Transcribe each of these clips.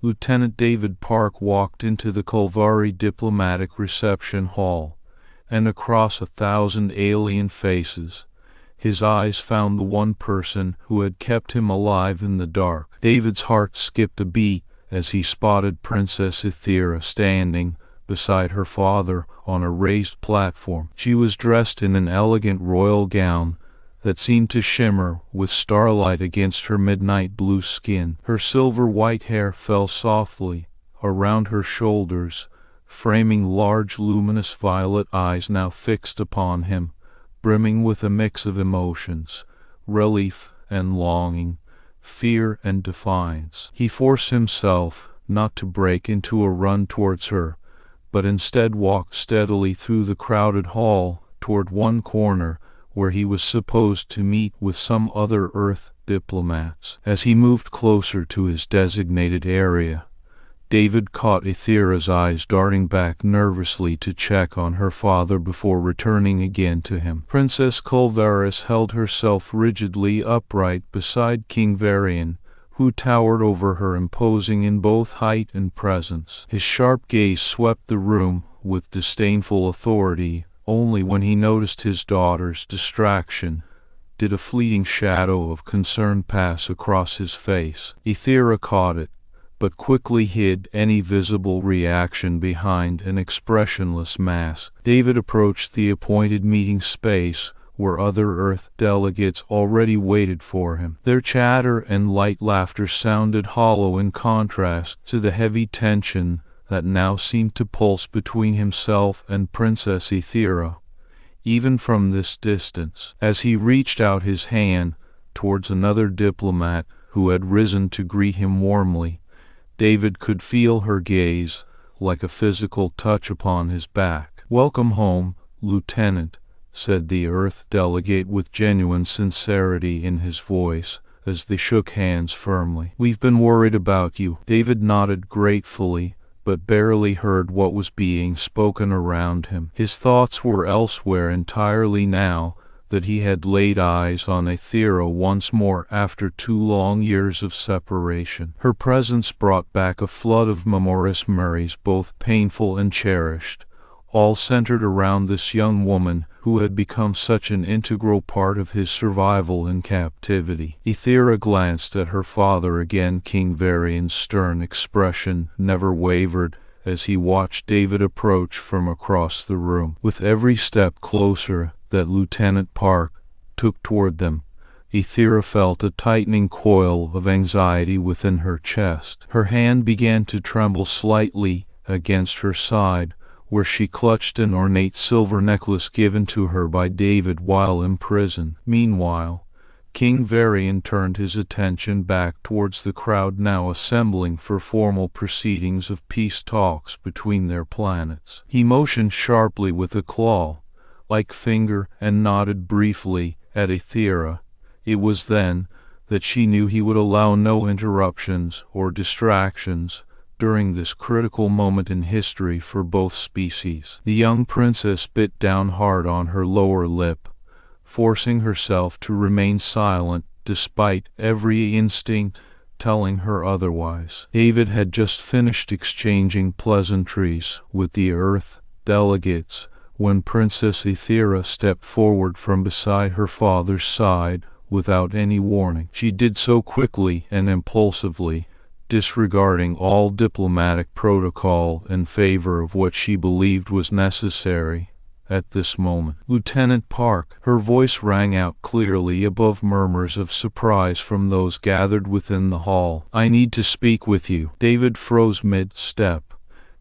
Lieutenant David Park walked into the Kelvari diplomatic reception hall, and across 1,000 alien faces, his eyes found the one person who had kept him alive in the dark. David's heart skipped a beat as he spotted Princess Aethira standing beside her father on a raised platform. She was dressed in an elegant royal gown that seemed to shimmer with starlight against her midnight blue skin. Her silver white hair fell softly around her shoulders, framing large luminous violet eyes now fixed upon him, brimming with a mix of emotions, relief and longing, fear and defiance. He forced himself not to break into a run towards her, but instead walked steadily through the crowded hall toward one corner where he was supposed to meet with some other Earth diplomats. As he moved closer to his designated area, David caught Aethira's eyes darting back nervously to check on her father before returning again to him. Princess Kelvari held herself rigidly upright beside King Varion, who towered over her, imposing in both height and presence. His sharp gaze swept the room with disdainful authority. Only when he noticed his daughter's distraction did a fleeting shadow of concern pass across his face. Aethira caught it, but quickly hid any visible reaction behind an expressionless mask. David approached the appointed meeting space where other Earth delegates already waited for him. Their chatter and light laughter sounded hollow in contrast to the heavy tension that now seemed to pulse between himself and Princess Aethira, even from this distance. As he reached out his hand towards another diplomat who had risen to greet him warmly, David could feel her gaze like a physical touch upon his back. "Welcome home, Lieutenant," said the Earth delegate with genuine sincerity in his voice as they shook hands firmly. "We've been worried about you." David nodded gratefully, but barely heard what was being spoken around him. His thoughts were elsewhere entirely now that he had laid eyes on Aethira once more after 2 long years of separation. Her presence brought back a flood of memories, both painful and cherished, all centered around this young woman who had become such an integral part of his survival in captivity. Aethira glanced at her father again. King Varion's stern expression never wavered as he watched David approach from across the room. With every step closer that Lieutenant Park took toward them, Aethira felt a tightening coil of anxiety within her chest. Her hand began to tremble slightly against her side, where she clutched an ornate silver necklace given to her by David while in prison. Meanwhile, King Varion turned his attention back towards the crowd now assembling for formal proceedings of peace talks between their planets. He motioned sharply with a claw-like finger and nodded briefly at Aethira. It was then that she knew he would allow no interruptions or distractions during this critical moment in history for both species. The young princess bit down hard on her lower lip, forcing herself to remain silent despite every instinct telling her otherwise. David had just finished exchanging pleasantries with the Earth delegates when Princess Aethira stepped forward from beside her father's side without any warning. She did so quickly and impulsively, disregarding all diplomatic protocol in favor of what she believed was necessary at this moment. "Lieutenant Park," her voice rang out clearly above murmurs of surprise from those gathered within the hall. "I need to speak with you." David froze mid-step,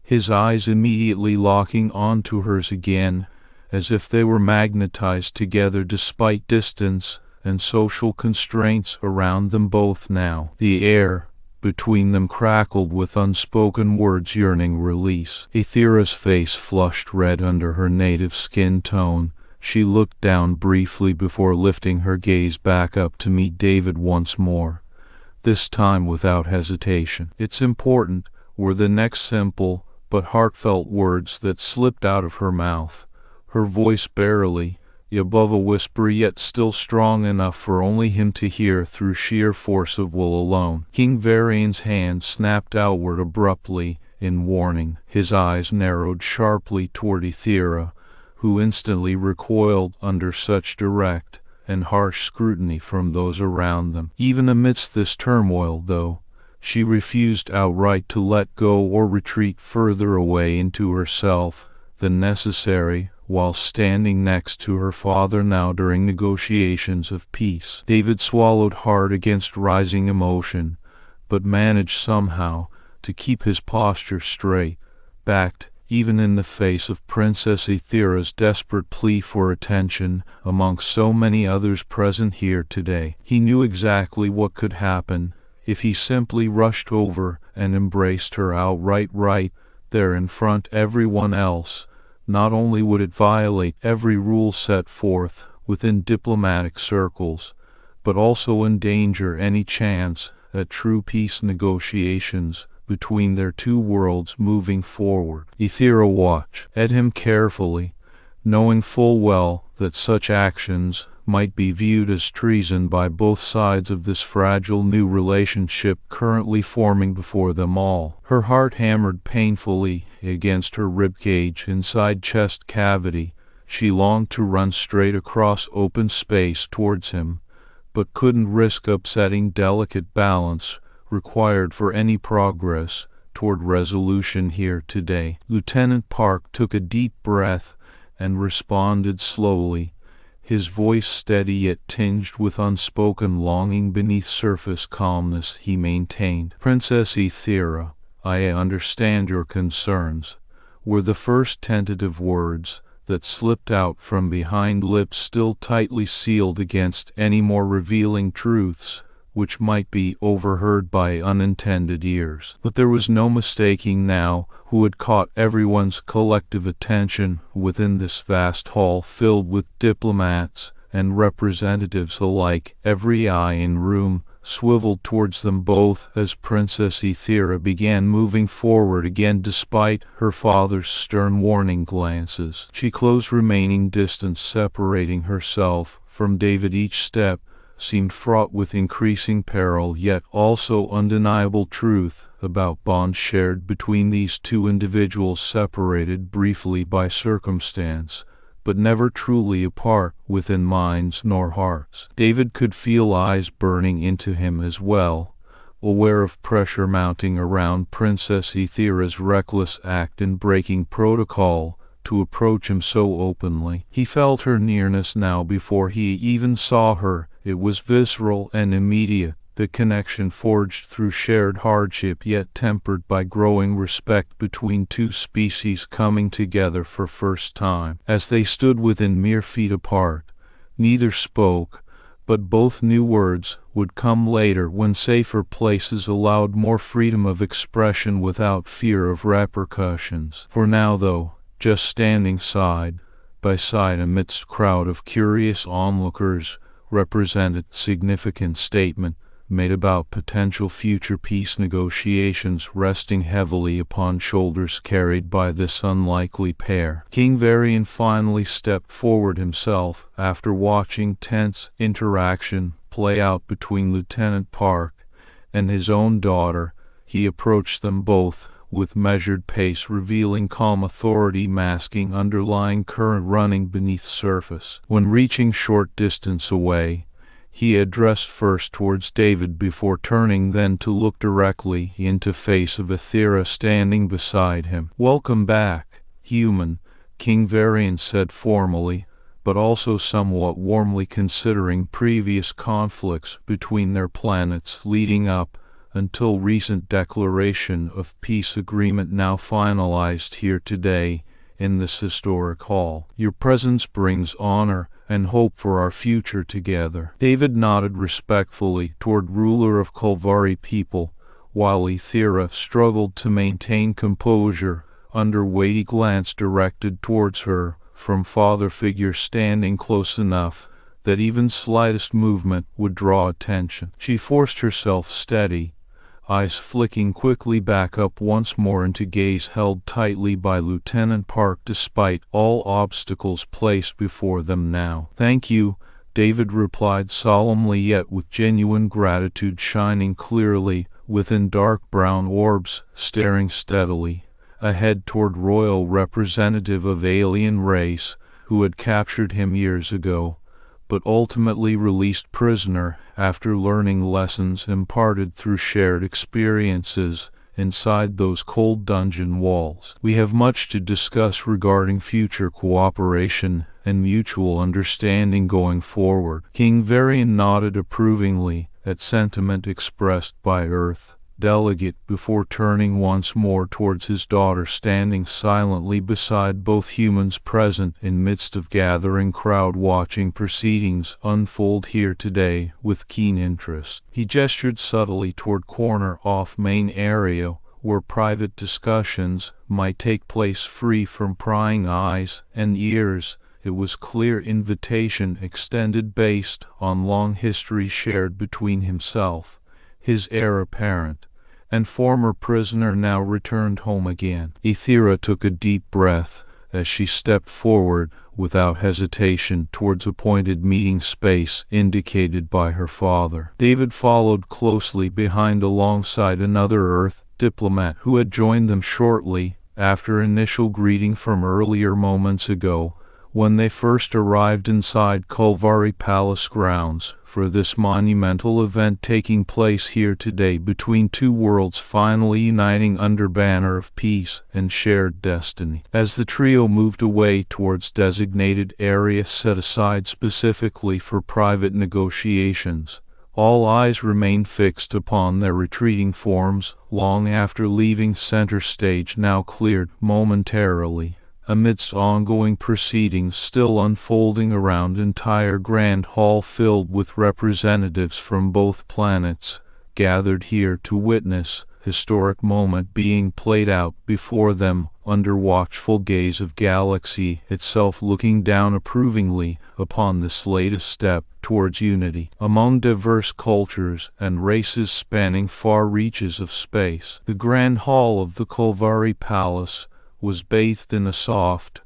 his eyes immediately locking onto hers again, as if they were magnetized together despite distance and social constraints around them both now. The air between them crackled with unspoken words yearning release. Aethira's face flushed red under her native skin tone. She looked down briefly before lifting her gaze back up to meet David once more, this time without hesitation. "It's important," were the next simple but heartfelt words that slipped out of her mouth, her voice barely above a whisper yet still strong enough for only him to hear through sheer force of will alone. King Varion's hand snapped outward abruptly in warning. His eyes narrowed sharply toward Aethira, who instantly recoiled under such direct and harsh scrutiny from those around them. Even amidst this turmoil, though, she refused outright to let go or retreat further away into herself than necessary, while standing next to her father now during negotiations of peace. David swallowed hard against rising emotion, but managed somehow to keep his posture straight, backed even in the face of Princess Aethira's desperate plea for attention amongst so many others present here today. He knew exactly what could happen if he simply rushed over and embraced her outright right there in front of everyone else. Not only would it violate every rule set forth within diplomatic circles, but also endanger any chance at true peace negotiations between their two worlds moving forward. Aethira watched at him carefully, knowing full well that such actions might be viewed as treason by both sides of this fragile new relationship currently forming before them all. Her heart hammered painfully against her ribcage inside chest cavity. She longed to run straight across open space towards him, but couldn't risk upsetting delicate balance required for any progress toward resolution here today. Lieutenant Park took a deep breath and responded slowly, his voice steady yet tinged with unspoken longing beneath surface calmness. He maintained, "Princess Aethira, I understand your concerns," were the first tentative words that slipped out from behind lips still tightly sealed against any more revealing truths which might be overheard by unintended ears. But there was no mistaking now who had caught everyone's collective attention within this vast hall filled with diplomats and representatives alike. Every eye in room swiveled towards them both as Princess Aethira began moving forward again despite her father's stern warning glances. She closed remaining distance separating herself from David. Each step seemed fraught with increasing peril, yet also undeniable truth about bonds shared between these two individuals separated briefly by circumstance, but never truly apart within minds nor hearts. David could feel eyes burning into him as well, aware of pressure mounting around Princess Aethira's reckless act in breaking protocol to approach him so openly. He felt her nearness now before he even saw her. It was visceral and immediate, the connection forged through shared hardship yet tempered by growing respect between two species coming together for first time. As they stood within mere feet apart, neither spoke, but both knew words would come later when safer places allowed more freedom of expression without fear of repercussions. For now, though, just standing side by side amidst a crowd of curious onlookers represented significant statement made about potential future peace negotiations resting heavily upon shoulders carried by this unlikely pair. King Varion finally stepped forward himself after watching tense interaction play out between Lieutenant Park and his own daughter. He approached them both with measured pace, revealing calm authority masking underlying current running beneath surface. When reaching short distance away, he addressed first towards David before turning then to look directly into face of Aethira standing beside him. "Welcome back, human," King Varion said formally, but also somewhat warmly considering previous conflicts between their planets leading up until recent declaration of peace agreement now finalized here today in this historic hall. "Your presence brings honor and hope for our future together." David nodded respectfully toward ruler of Kelvari people, while Aethira struggled to maintain composure under weighty glance directed towards her from father figure standing close enough that even slightest movement would draw attention. She forced herself steady, eyes flicking quickly back up once more into gaze held tightly by Lieutenant Park despite all obstacles placed before them now. "Thank you," David replied solemnly yet with genuine gratitude shining clearly within dark brown orbs, staring steadily ahead toward royal representative of alien race who had captured him years ago, but ultimately released prisoner after learning lessons imparted through shared experiences inside those cold dungeon walls. "We have much to discuss regarding future cooperation and mutual understanding going forward." King Varion nodded approvingly at sentiment expressed by Earth delegate before turning once more towards his daughter standing silently beside both humans present in midst of gathering crowd watching proceedings unfold here today with keen interest. He gestured subtly toward corner off main area where private discussions might take place free from prying eyes and ears. It was clear invitation extended based on long history shared between himself, his heir apparent, and former prisoner now returned home again. Aethira took a deep breath as she stepped forward without hesitation towards appointed meeting space indicated by her father. David followed closely behind alongside another Earth diplomat who had joined them shortly after initial greeting from earlier moments ago when they first arrived inside Kelvari Palace grounds for this monumental event taking place here today between two worlds finally uniting under banner of peace and shared destiny. As the trio moved away towards designated area set aside specifically for private negotiations, all eyes remained fixed upon their retreating forms long after leaving center stage now cleared momentarily. Amidst ongoing proceedings still unfolding around entire grand hall filled with representatives from both planets, gathered here to witness historic moment being played out before them under watchful gaze of galaxy itself looking down approvingly upon this latest step towards unity among diverse cultures and races spanning far reaches of space. The grand hall of the Kelvari Palace was bathed in a soft,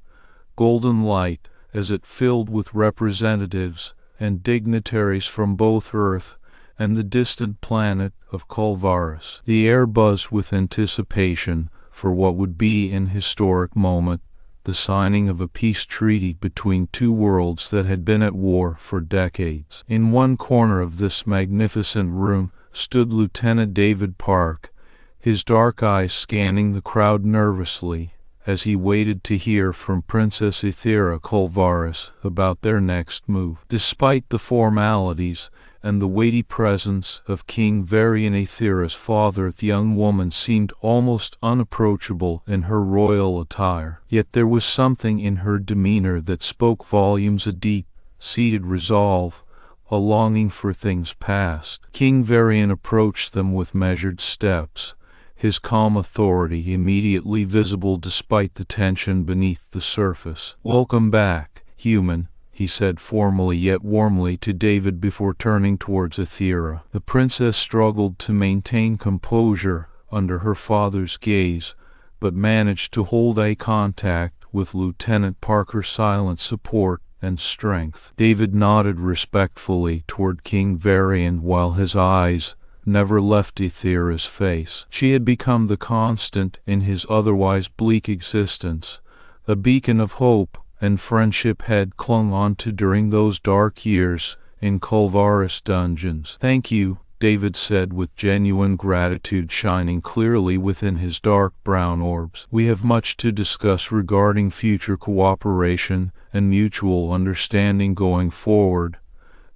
golden light as it filled with representatives and dignitaries from both Earth and the distant planet of Kelvaris. The air buzzed with anticipation for what would be an historic moment, the signing of a peace treaty between two worlds that had been at war for decades. In one corner of this magnificent room stood Lieutenant David Park, his dark eyes scanning the crowd nervously as he waited to hear from Princess Aethira Kelvaris about their next move. Despite the formalities and the weighty presence of King Varion, Aethira's father, the young woman seemed almost unapproachable in her royal attire. Yet there was something in her demeanor that spoke volumes, a deep-seated resolve, a longing for things past. King Varion approached them with measured steps, his calm authority immediately visible despite the tension beneath the surface. "Welcome back, human," he said formally yet warmly to David before turning towards Aethira. The princess struggled to maintain composure under her father's gaze, but managed to hold eye contact with Lieutenant Parker's silent support and strength. David nodded respectfully toward King Varion while his eyes never left Aethira's face. She had become the constant in his otherwise bleak existence, a beacon of hope and friendship had clung on to during those dark years in Kelvaris dungeons. "Thank you," David said with genuine gratitude shining clearly within his dark brown orbs. "We have much to discuss regarding future cooperation and mutual understanding going forward,"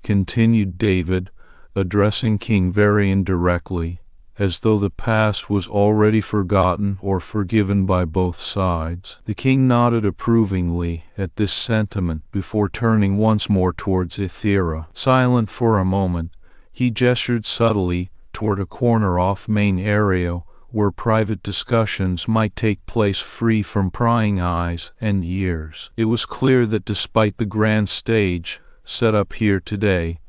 continued David, addressing King Varion directly, as though the past was already forgotten or forgiven by both sides. The king nodded approvingly at this sentiment before turning once more towards Aethira. Silent for a moment, he gestured subtly toward a corner off main area where private discussions might take place free from prying eyes and ears. It was clear that despite the grand stage set up here today,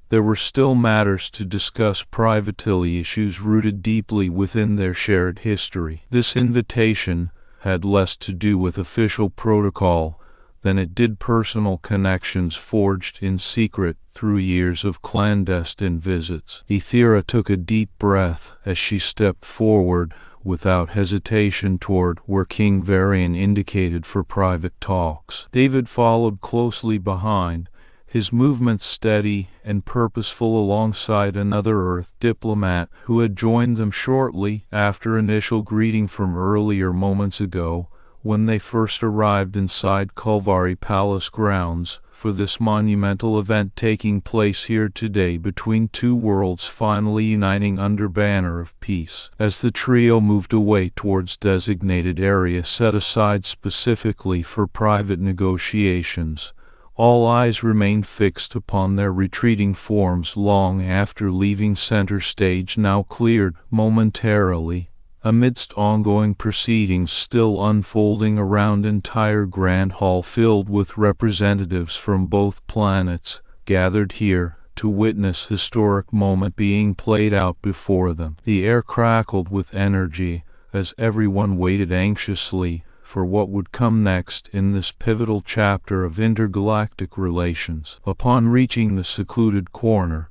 There were still matters to discuss, privately, issues rooted deeply within their shared history. This invitation had less to do with official protocol than it did personal connections forged in secret through years of clandestine visits. Aethira took a deep breath as she stepped forward without hesitation toward where King Varion indicated for private talks. David followed closely behind, his movements steady and purposeful alongside another Earth diplomat who had joined them shortly after initial greeting from earlier moments ago when they first arrived inside Kelvari Palace grounds for this monumental event taking place here today between two worlds finally uniting under banner of peace. As the trio moved away towards designated area set aside specifically for private negotiations, all eyes remained fixed upon their retreating forms long after leaving center stage, now cleared momentarily amidst ongoing proceedings still unfolding around entire grand hall filled with representatives from both planets gathered here to witness historic moment being played out before them. The air crackled with energy as everyone waited anxiously for what would come next in this pivotal chapter of intergalactic relations. Upon reaching the secluded corner,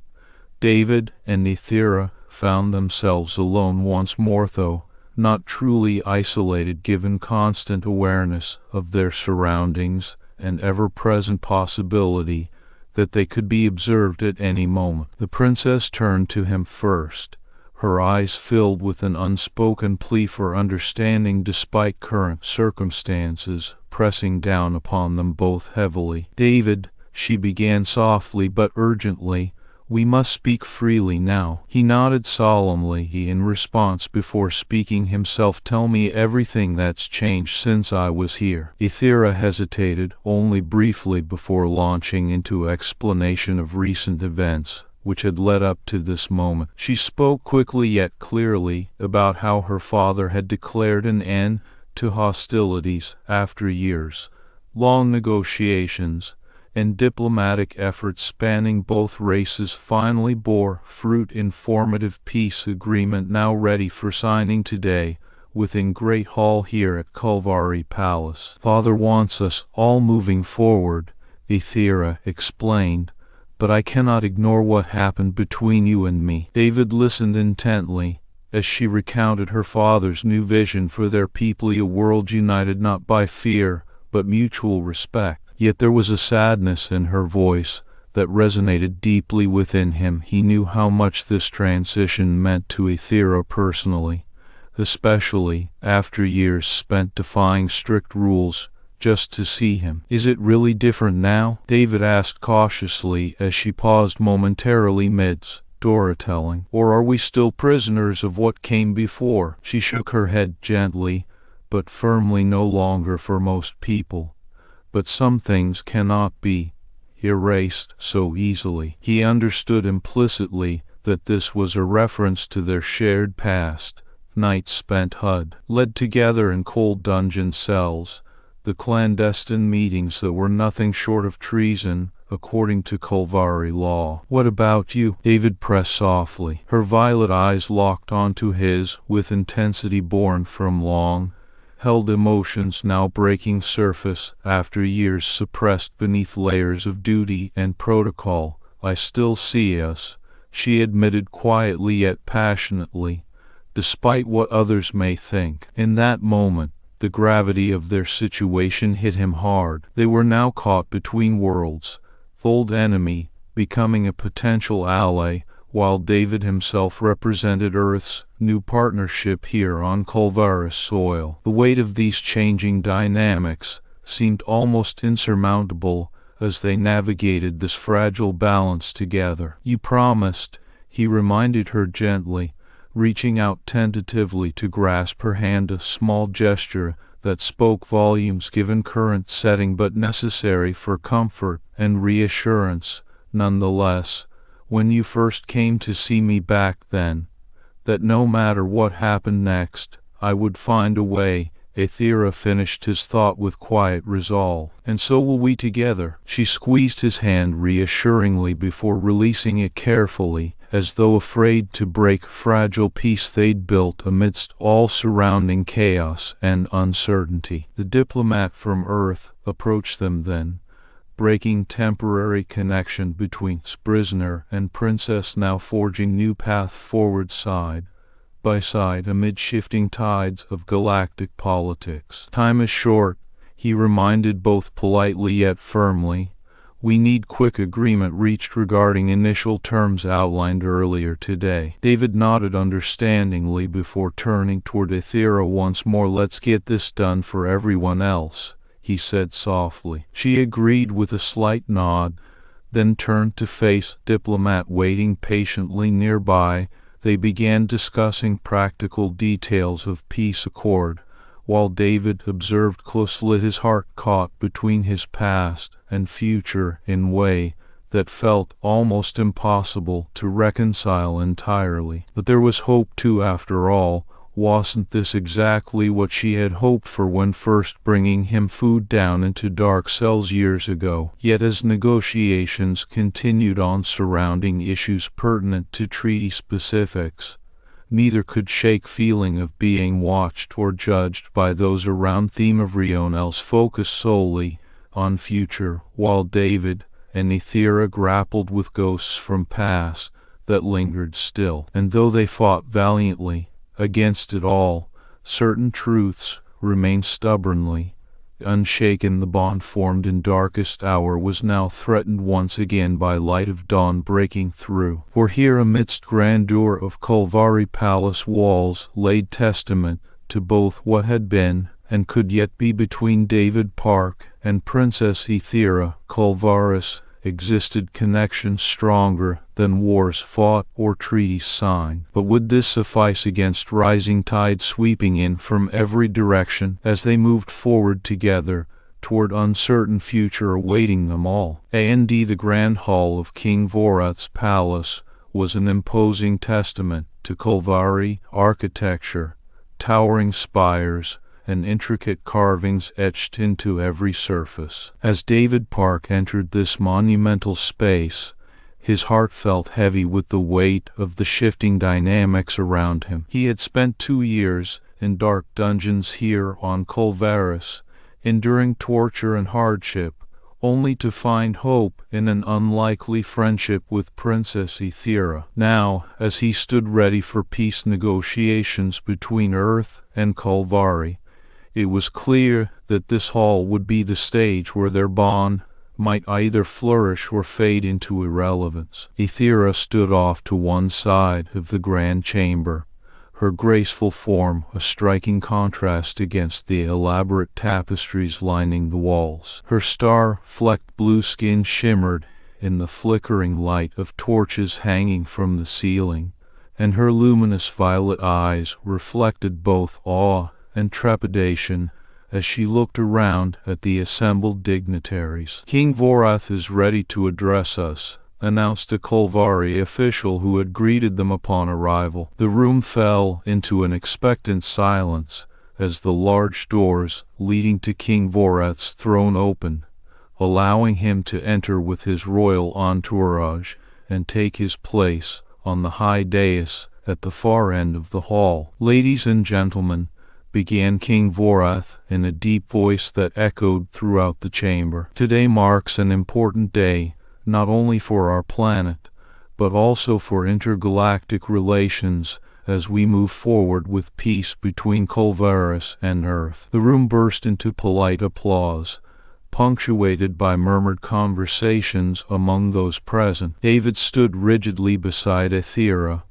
David and Aethira found themselves alone once more, though not truly isolated given constant awareness of their surroundings and ever-present possibility that they could be observed at any moment. The princess turned to him first, her eyes filled with an unspoken plea for understanding despite current circumstances pressing down upon them both heavily. "David," she began softly but urgently, "we must speak freely now." He nodded solemnly in response before speaking himself. "Tell me everything that's changed since I was here." Aethira hesitated only briefly before launching into explanation of recent events which had led up to this moment. She spoke quickly yet clearly about how her father had declared an end to hostilities after years long negotiations and diplomatic efforts spanning both races finally bore fruit. Informative peace agreement now ready for signing today within Great Hall here at Kelvari Palace. "Father wants us all moving forward," Aethira explained, "but I cannot ignore what happened between you and me." David listened intently as she recounted her father's new vision for their people, a world united not by fear but mutual respect. Yet there was a sadness in her voice that resonated deeply within him. He knew how much this transition meant to Aethira personally, especially after years spent defying strict rules just to see him. "Is it really different now?" David asked cautiously as she paused momentarily mid-storytelling. "Or are we still prisoners of what came before?" She shook her head gently, but firmly. "No longer for most people. But some things cannot be erased so easily." He understood implicitly that this was a reference to their shared past, nights spent led together in cold dungeon cells, the clandestine meetings that were nothing short of treason according to Kelvari law. "What about you?" David pressed softly. Her violet eyes locked onto his with intensity born from long held emotions now breaking surface after years suppressed beneath layers of duty and protocol. "I still see us," she admitted quietly yet passionately, "despite what others may think." In that moment, the gravity of their situation hit him hard. They were now caught between worlds, the old enemy becoming a potential ally, while David himself represented Earth's new partnership here on Kelvari soil. The weight of these changing dynamics seemed almost insurmountable as they navigated this fragile balance together. "You promised," he reminded her gently, reaching out tentatively to grasp her hand, a small gesture that spoke volumes given current setting but necessary for comfort and reassurance nonetheless. "When you first came to see me back then, that no matter what happened next, I would find a way," Aethira finished his thought with quiet resolve. "And so will we together." She squeezed his hand reassuringly before releasing it carefully, as though afraid to break fragile peace they'd built amidst all surrounding chaos and uncertainty. The diplomat from Earth approached them then, breaking temporary connection between his prisoner and princess, now forging new path forward side by side amid shifting tides of galactic politics. "Time is short," he reminded both politely yet firmly. "We need quick agreement reached regarding initial terms outlined earlier today." David nodded understandingly before turning toward Aethira once more. "Let's get this done for everyone else," he said softly. She agreed with a slight nod, then turned to face the diplomat waiting patiently nearby. They began discussing practical details of peace accord, while David observed closely, his heart caught between his past and future in a way that felt almost impossible to reconcile entirely. But there was hope too, after all. Wasn't this exactly what she had hoped for when first bringing him food down into dark cells years ago? Yet as negotiations continued on surrounding issues pertinent to treaty specifics, neither could shake feeling of being watched or judged by those around. Theme of Rionel's focused solely on future, while David and Aethira grappled with ghosts from past that lingered still. And though they fought valiantly against it all, certain truths remained stubbornly unshaken. The bond formed in darkest hour was now threatened once again by light of dawn breaking through. For here, amidst grandeur of Kelvari palace walls, laid testament to both what had been and could yet be between David Park and Princess Aethira. Kelvaris existed connection stronger than wars fought or treaties signed. But would this suffice against rising tide sweeping in from every direction as they moved forward together toward uncertain future awaiting them all? The grand hall of King Varian's palace was an imposing testament to Kelvari architecture, towering spires and intricate carvings etched into every surface. As David Park entered this monumental space, his heart felt heavy with the weight of the shifting dynamics around him. He had spent 2 years in dark dungeons here on Kelvaris, enduring torture and hardship, only to find hope in an unlikely friendship with Princess Aethira. Now, as he stood ready for peace negotiations between Earth and Kelvari, it was clear that this hall would be the stage where their bond might either flourish or fade into irrelevance. Aethira stood off to one side of the grand chamber, her graceful form a striking contrast against the elaborate tapestries lining the walls. Her star-flecked blue skin shimmered in the flickering light of torches hanging from the ceiling, and her luminous violet eyes reflected both awe and trepidation as she looked around at the assembled dignitaries. "King Varion is ready to address us," announced a Kelvari official who had greeted them upon arrival. The room fell into an expectant silence as the large doors leading to King Varion's throne opened, allowing him to enter with his royal entourage and take his place on the high dais at the far end of the hall. "Ladies and gentlemen," began King Varion in a deep voice that echoed throughout the chamber, "today marks an important day, not only for our planet, but also for intergalactic relations as we move forward with peace between Kelvaris and Earth." The room burst into polite applause, punctuated by murmured conversations among those present. David stood rigidly beside Aethira,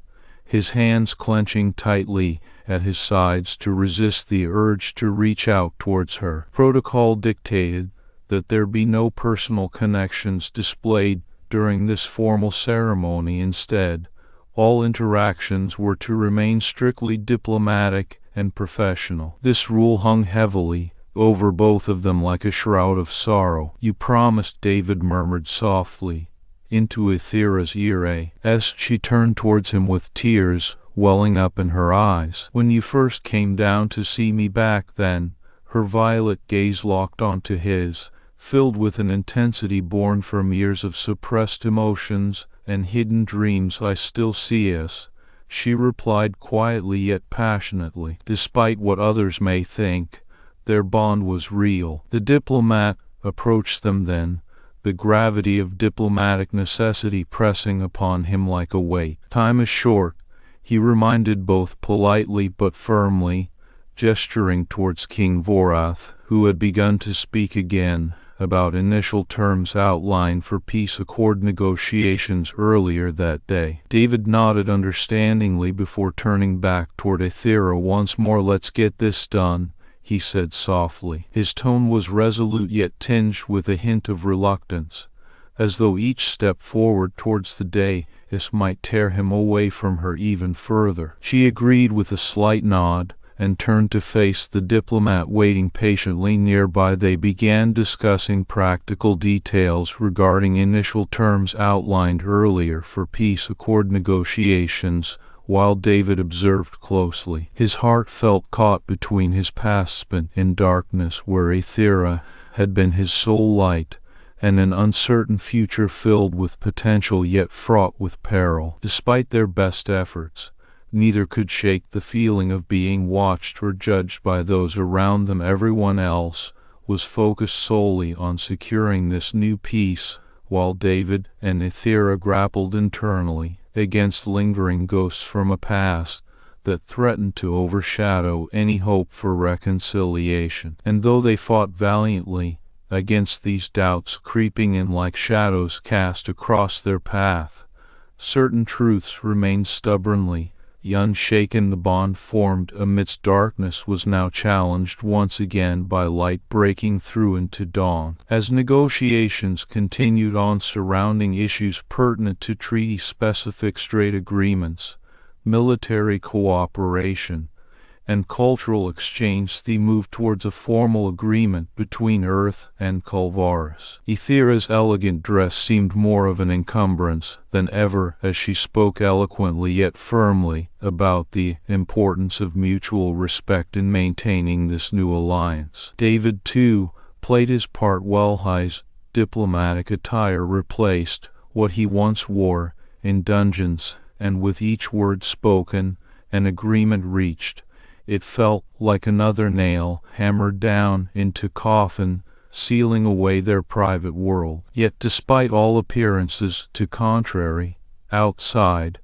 his hands clenching tightly at his sides to resist the urge to reach out towards her. Protocol dictated that there be no personal connections displayed during this formal ceremony. Instead, all interactions were to remain strictly diplomatic and professional. This rule hung heavily over both of them like a shroud of sorrow. "You promised," David murmured softly into Aethira's ear, as she turned towards him with tears welling up in her eyes. "When you first came down to see me back then," her violet gaze locked onto his, filled with an intensity born from years of suppressed emotions and hidden dreams. "I still see us," she replied quietly yet passionately. Despite what others may think, their bond was real. The diplomat approached them then, the gravity of diplomatic necessity pressing upon him like a weight. "Time is short," he reminded both politely but firmly, gesturing towards King Varion, who had begun to speak again about initial terms outlined for peace accord negotiations earlier that day. David nodded understandingly before turning back toward Aethira once more. "Let's get this done," he said softly. His tone was resolute yet tinged with a hint of reluctance, as though each step forward towards the dais might tear him away from her even further. She agreed with a slight nod, and turned to face the diplomat waiting patiently nearby. They began discussing practical details regarding initial terms outlined earlier for peace accord negotiations, while David observed closely. His heart felt caught between his past spent in darkness, where Aethira had been his sole light, and an uncertain future filled with potential yet fraught with peril. Despite their best efforts, neither could shake the feeling of being watched or judged by those around them. Everyone else was focused solely on securing this new peace, while David and Aethira grappled internally against lingering ghosts from a past that threatened to overshadow any hope for reconciliation. And though they fought valiantly against these doubts creeping in like shadows cast across their path, certain truths remained stubbornly unshaken. The bond formed amidst darkness was now challenged once again by light breaking through into dawn. As negotiations continued on surrounding issues pertinent to treaty-specific trade agreements, military cooperation, and cultural exchange, they moved towards a formal agreement between Earth and Kelvari. Aethira's elegant dress seemed more of an encumbrance than ever as she spoke eloquently yet firmly about the importance of mutual respect in maintaining this new alliance. David, too, played his part well. His diplomatic attire replaced what he once wore in dungeons, and with each word spoken, an agreement reached. It felt like another nail hammered down into coffin, sealing away their private world. Yet despite all appearances to contrary, outside,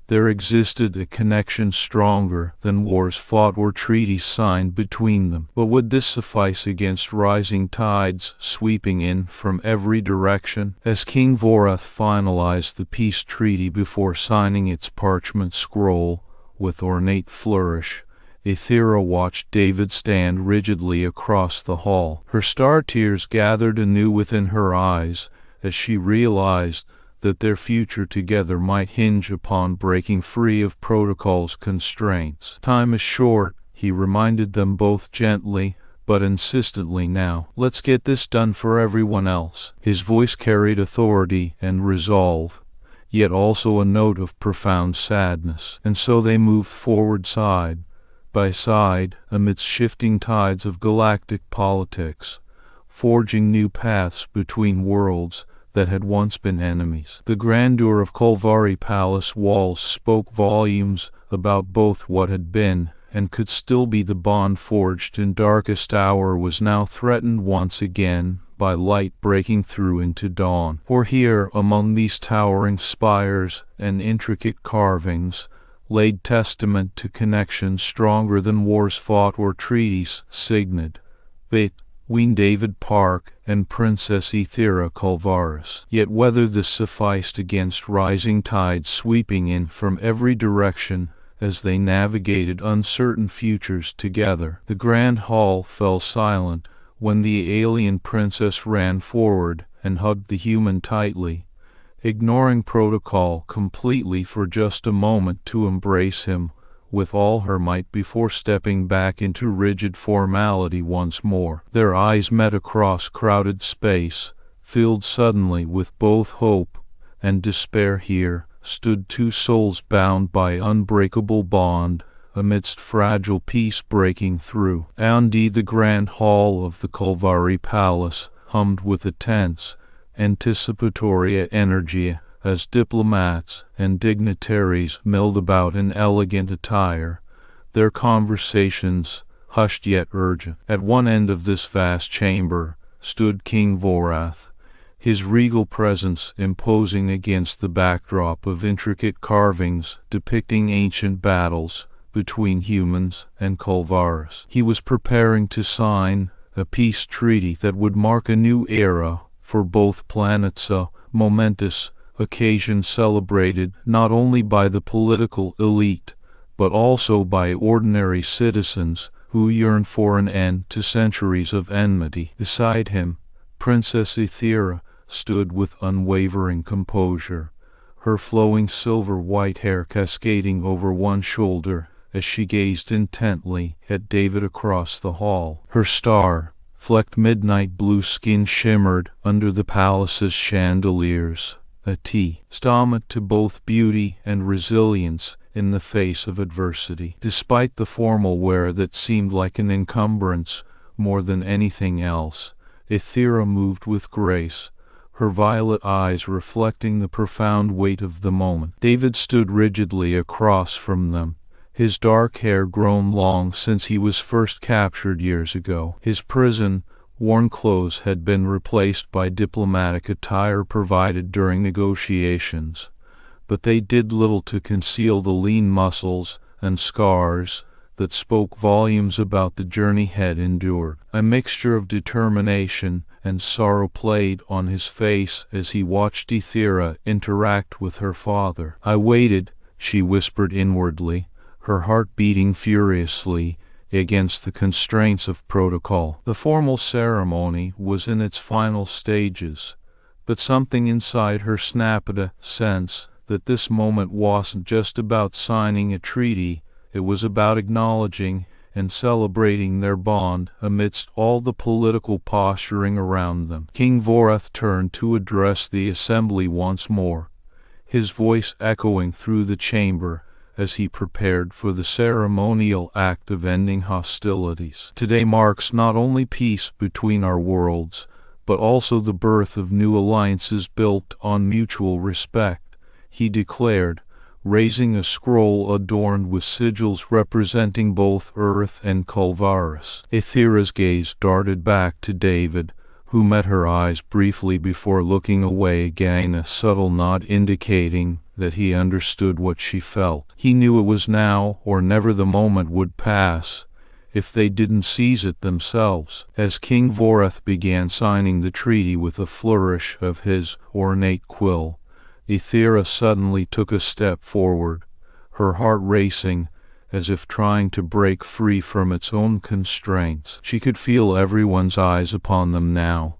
there existed a connection stronger than wars fought or treaties signed between them. But would this suffice against rising tides sweeping in from every direction? As King Varion finalized the peace treaty before signing its parchment scroll with ornate flourish, Aethira watched David stand rigidly across the hall. Her star tears gathered anew within her eyes as she realized that their future together might hinge upon breaking free of protocol's constraints. "Time is short," he reminded them both gently but insistently. "Now, let's get this done for everyone else." His voice carried authority and resolve, yet also a note of profound sadness. And so they moved forward side by side amidst shifting tides of galactic politics, forging new paths between worlds that had once been enemies. The grandeur of Kelvari palace walls spoke volumes about both what had been and could still be. The bond forged in darkest hour was now threatened once again by light breaking through into dawn. For here, among these towering spires and intricate carvings, laid testament to connections stronger than wars fought or treaties signed between David Park and Princess Aethira Kelvari. Yet whether this sufficed against rising tides sweeping in from every direction as they navigated uncertain futures together. The grand hall fell silent when the alien princess ran forward and hugged the human tightly, ignoring protocol completely for just a moment to embrace him with all her might before stepping back into rigid formality once more. Their eyes met across crowded space, filled suddenly with both hope and despair. Here, stood two souls bound by unbreakable bond, amidst fragile peace breaking through. And the grand hall of the Kelvari palace hummed with a tense, anticipatory energy as diplomats and dignitaries milled about in elegant attire, their conversations hushed yet urgent. At one end of this vast chamber stood King Varion, his regal presence imposing against the backdrop of intricate carvings depicting ancient battles between humans and Kelvaris. He was preparing to sign a peace treaty that would mark a new era for both planets, a momentous occasion celebrated not only by the political elite, but also by ordinary citizens who yearned for an end to centuries of enmity. Beside him, Princess Aethira stood with unwavering composure, her flowing silver-white hair cascading over one shoulder as she gazed intently at David across the hall. Her star-flecked midnight blue skin shimmered under the palace's chandeliers, a testament to both beauty and resilience in the face of adversity. Despite the formal wear that seemed like an encumbrance more than anything else, Aethira moved with grace, her violet eyes reflecting the profound weight of the moment. David stood rigidly across from them, his dark hair grown long since he was first captured years ago. His prison-worn clothes had been replaced by diplomatic attire provided during negotiations, but they did little to conceal the lean muscles and scars that spoke volumes about the journey he had endured. A mixture of determination and sorrow played on his face as he watched Aethira interact with her father. "I waited," she whispered inwardly, her heart beating furiously against the constraints of protocol. The formal ceremony was in its final stages, but something inside her snapped a sense that this moment wasn't just about signing a treaty, it was about acknowledging and celebrating their bond amidst all the political posturing around them. King Varion turned to address the assembly once more, his voice echoing through the chamber as he prepared for the ceremonial act of ending hostilities. "Today marks not only peace between our worlds, but also the birth of new alliances built on mutual respect," he declared, raising a scroll adorned with sigils representing both Earth and Kelvaris. Aethira's gaze darted back to David, who met her eyes briefly before looking away again, a subtle nod indicating that he understood what she felt. He knew it was now or never. The moment would pass if they didn't seize it themselves. As King Varion began signing the treaty with a flourish of his ornate quill, Aethira suddenly took a step forward, her heart racing as if trying to break free from its own constraints. She could feel everyone's eyes upon them now,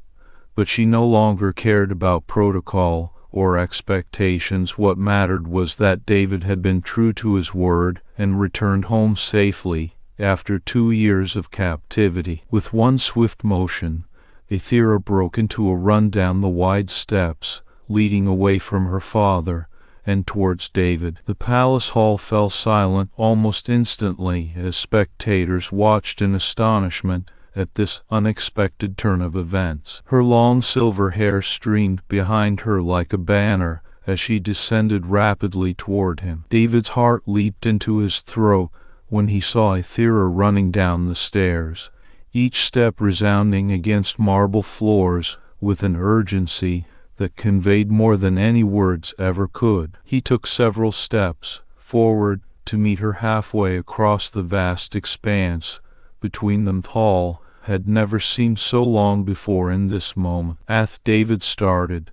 but she no longer cared about protocol or expectations. What mattered was that David had been true to his word and returned home safely after 2 years of captivity. With one swift motion, Aethira broke into a run down the wide steps leading away from her father and towards David. The palace hall fell silent almost instantly as spectators watched in astonishment at this unexpected turn of events. Her long silver hair streamed behind her like a banner as she descended rapidly toward him. David's heart leaped into his throat when he saw Aethira running down the stairs, each step resounding against marble floors with an urgency that conveyed more than any words ever could. He took several steps forward to meet her halfway across the vast expanse between them. Hall had never seemed so long before in this moment. David started,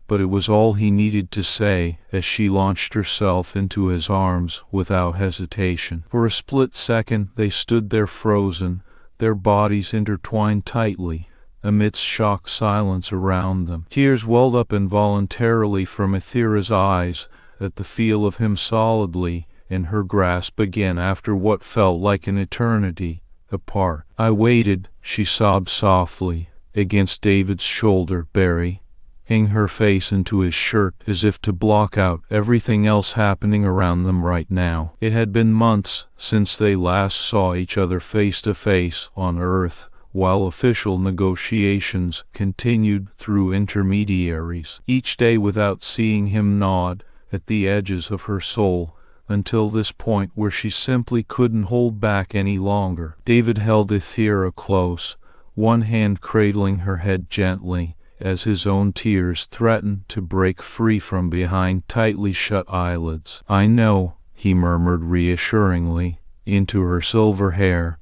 but it was all he needed to say as she launched herself into his arms without hesitation. For a split second they stood there frozen, their bodies intertwined tightly, amidst shocked silence around them. Tears welled up involuntarily from Aethira's eyes at the feel of him solidly in her grasp again after what felt like an eternity apart. "I waited," she sobbed softly against David's shoulder. "Barry, hanging her face into his shirt as if to block out everything else happening around them right now. It had been months since they last saw each other face to face on Earth, while official negotiations continued through intermediaries. Each day without seeing him gnawed at the edges of her soul, until this point where she simply couldn't hold back any longer. David held Aethira close, one hand cradling her head gently, as his own tears threatened to break free from behind tightly shut eyelids. "I know," he murmured reassuringly into her silver hair,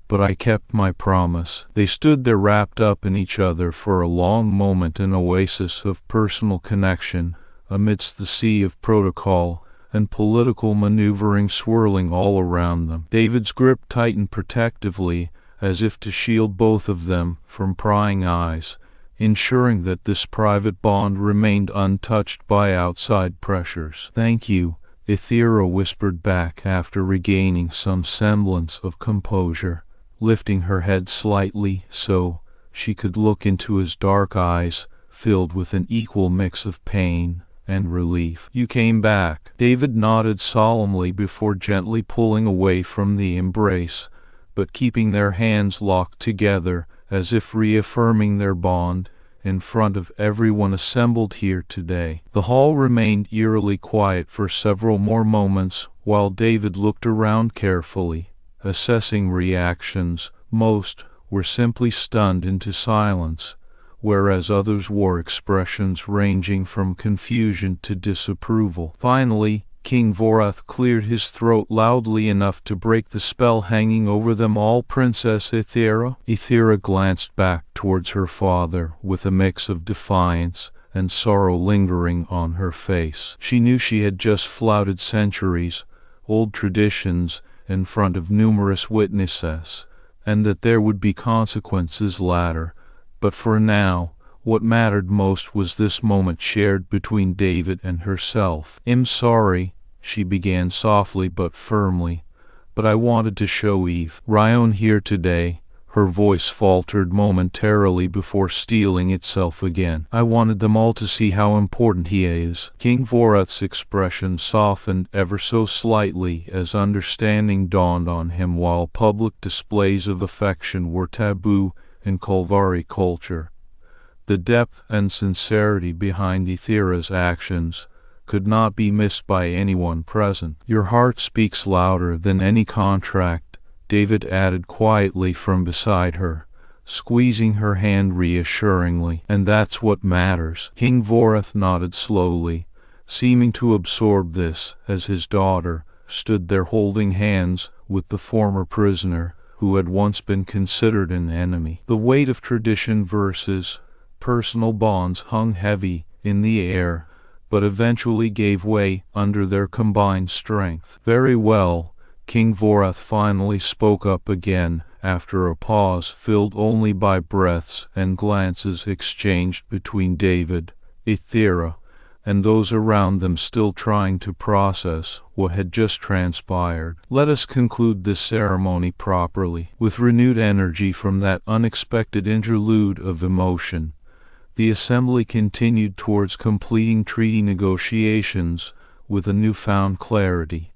"but I kept my promise." They stood there wrapped up in each other for a long moment, an oasis of personal connection amidst the sea of protocol and political maneuvering swirling all around them. David's grip tightened protectively, as if to shield both of them from prying eyes, ensuring that this private bond remained untouched by outside pressures. "Thank you," Aethira whispered back after regaining some semblance of composure, lifting her head slightly so she could look into his dark eyes, filled with an equal mix of pain and relief. "You came back." David nodded solemnly before gently pulling away from the embrace, but keeping their hands locked together as if reaffirming their bond in front of everyone assembled here today. The hall remained eerily quiet for several more moments while David looked around carefully, assessing reactions. Most were simply stunned into silence, whereas others wore expressions ranging from confusion to disapproval. Finally, King Varion cleared his throat loudly enough to break the spell hanging over them all. "Princess Aethira?" Aethira glanced back towards her father with a mix of defiance and sorrow lingering on her face. She knew she had just flouted centuries-old traditions in front of numerous witnesses, and that there would be consequences later. But for now, what mattered most was this moment shared between David and herself. "I'm sorry," she began softly but firmly, "but I wanted to show Varion here today." Her voice faltered momentarily before steeling itself again. "I wanted them all to see how important he is." King Varion's expression softened ever so slightly as understanding dawned on him. While public displays of affection were taboo in Kelvari culture, the depth and sincerity behind Aethira's actions could not be missed by anyone present. "Your heart speaks louder than any contract," David added quietly from beside her, squeezing her hand reassuringly. "And that's what matters." King Varion nodded slowly, seeming to absorb this as his daughter stood there holding hands with the former prisoner who had once been considered an enemy. The weight of tradition versus personal bonds hung heavy in the air, but eventually gave way under their combined strength. "Very well," King Varion finally spoke up again after a pause filled only by breaths and glances exchanged between David, Aethira, and those around them still trying to process what had just transpired. "Let us conclude this ceremony properly." With renewed energy from that unexpected interlude of emotion, the assembly continued towards completing treaty negotiations with a newfound clarity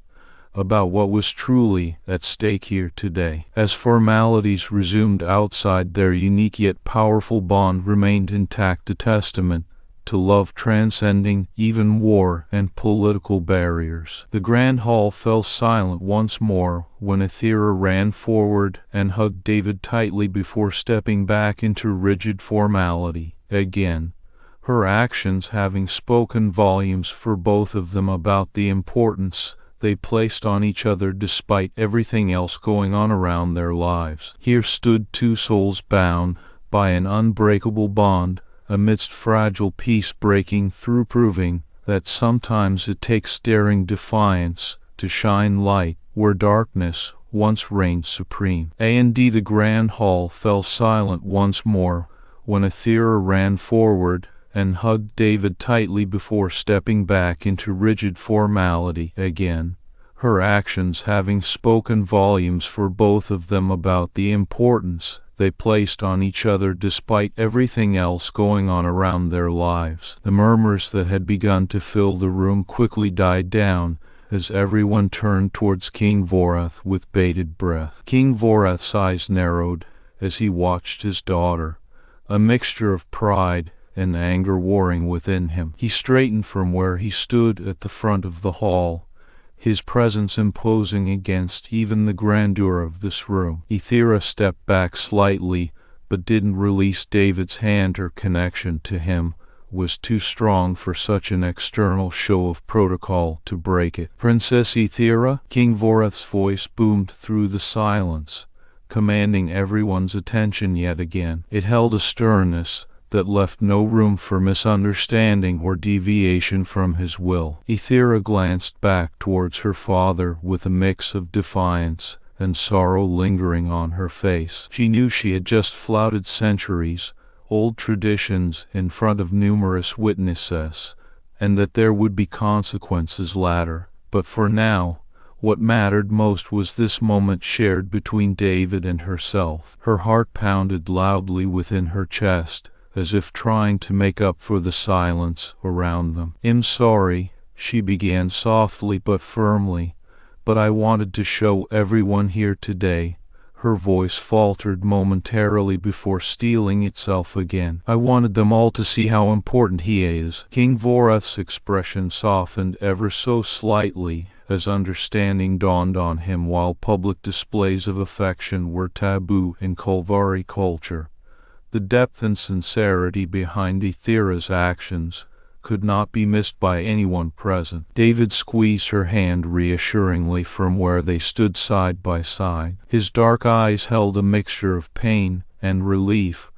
about what was truly at stake here today. As formalities resumed outside, their unique yet powerful bond remained intact, a testament to love transcending even war and political barriers. The grand hall fell silent once more when Aethira ran forward and hugged David tightly before stepping back into rigid formality again, her actions having spoken volumes for both of them about the importance they placed on each other despite everything else going on around their lives. Here stood two souls bound by an unbreakable bond amidst fragile peace breaking through, proving that sometimes it takes daring defiance to shine light where darkness once reigned supreme. The grand hall fell silent once more when Aethira ran forward and hugged David tightly before stepping back into rigid formality again, her actions having spoken volumes for both of them about the importance they placed on each other despite everything else going on around their lives. The murmurs that had begun to fill the room quickly died down as everyone turned towards King Varion with bated breath. King Varion's eyes narrowed as he watched his daughter, a mixture of pride and anger warring within him. He straightened from where he stood at the front of the hall, his presence imposing against even the grandeur of this room. Aethira stepped back slightly, but didn't release David's hand. Her connection to him was too strong for such an external show of protocol to break it. "Princess Aethira," King Varion's voice boomed through the silence, commanding everyone's attention yet again. It held a sternness that left no room for misunderstanding or deviation from his will. Aethira glanced back towards her father with a mix of defiance and sorrow lingering on her face. She knew she had just flouted centuries-old traditions in front of numerous witnesses, and that there would be consequences later. But for now, what mattered most was this moment shared between David and herself. Her heart pounded loudly within her chest, as if trying to make up for the silence around them. "I'm sorry," she began softly but firmly, "but I wanted to show everyone here today." Her voice faltered momentarily before steeling itself again. "I wanted them all to see how important he is." King Varion's expression softened ever so slightly as understanding dawned on him. While public displays of affection were taboo in Kelvari culture, the depth and sincerity behind Aethira's actions could not be missed by anyone present. David squeezed her hand reassuringly from where they stood side by side. His dark eyes held a mixture of pain and relief,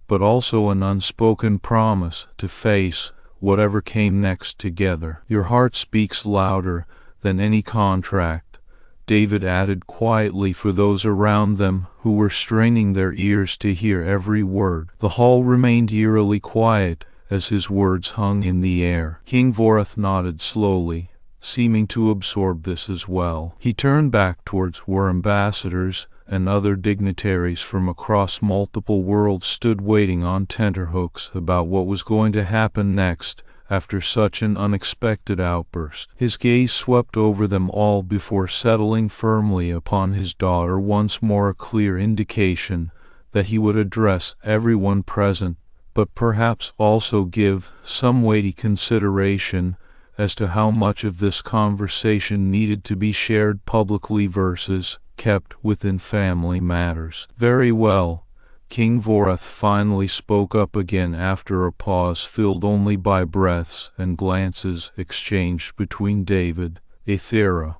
but also an unspoken promise to face whatever came next together. "Your heart speaks louder than any contract," David added quietly for those around them who were straining their ears to hear every word. The hall remained eerily quiet as his words hung in the air. King Varion nodded slowly, seeming to absorb this as well. He turned back towards where ambassadors and other dignitaries from across multiple worlds stood waiting on tenterhooks about what was going to happen next. After such an unexpected outburst, his gaze swept over them all before settling firmly upon his daughter, once more a clear indication that he would address everyone present, but perhaps also give some weighty consideration as to how much of this conversation needed to be shared publicly versus kept within family matters. "Very well." King Varion finally spoke up again after a pause filled only by breaths and glances exchanged between David, Aethira,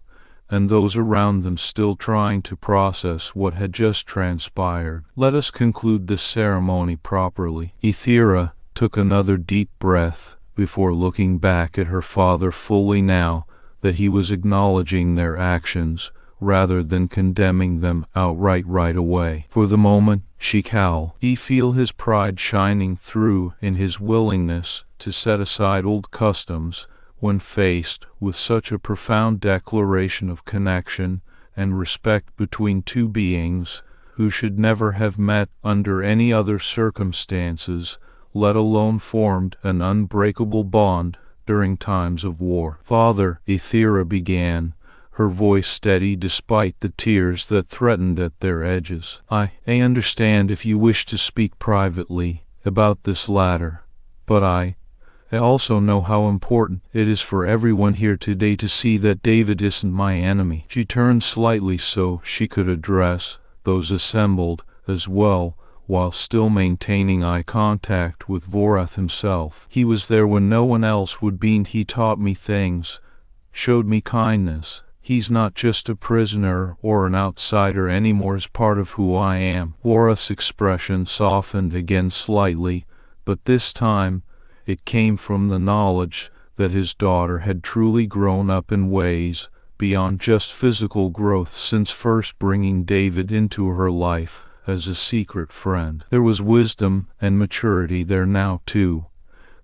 and those around them still trying to process what had just transpired. "Let us conclude this ceremony properly." Aethira took another deep breath before looking back at her father fully now that he was acknowledging their actions rather than condemning them outright right away. For the moment, she cowered. He felt his pride shining through in his willingness to set aside old customs when faced with such a profound declaration of connection and respect between two beings who should never have met under any other circumstances, let alone formed an unbreakable bond during times of war. "Father," Aethira began, her voice steady despite the tears that threatened at their edges. I understand if you wish to speak privately about this latter, but I also know how important it is for everyone here today to see that David isn't my enemy." She turned slightly so she could address those assembled as well, while still maintaining eye contact with Varion himself. "He was there when no one else would be. He taught me things, showed me kindness. He's not just a prisoner or an outsider anymore, as part of who I am." Varion's expression softened again slightly, but this time it came from the knowledge that his daughter had truly grown up in ways beyond just physical growth since first bringing David into her life as a secret friend. There was wisdom and maturity there now too,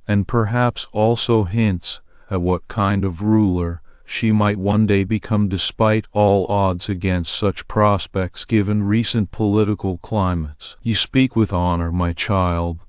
and perhaps also hints at what kind of ruler she might one day become, despite all odds against such prospects given recent political climates. "You speak with honor, my child,"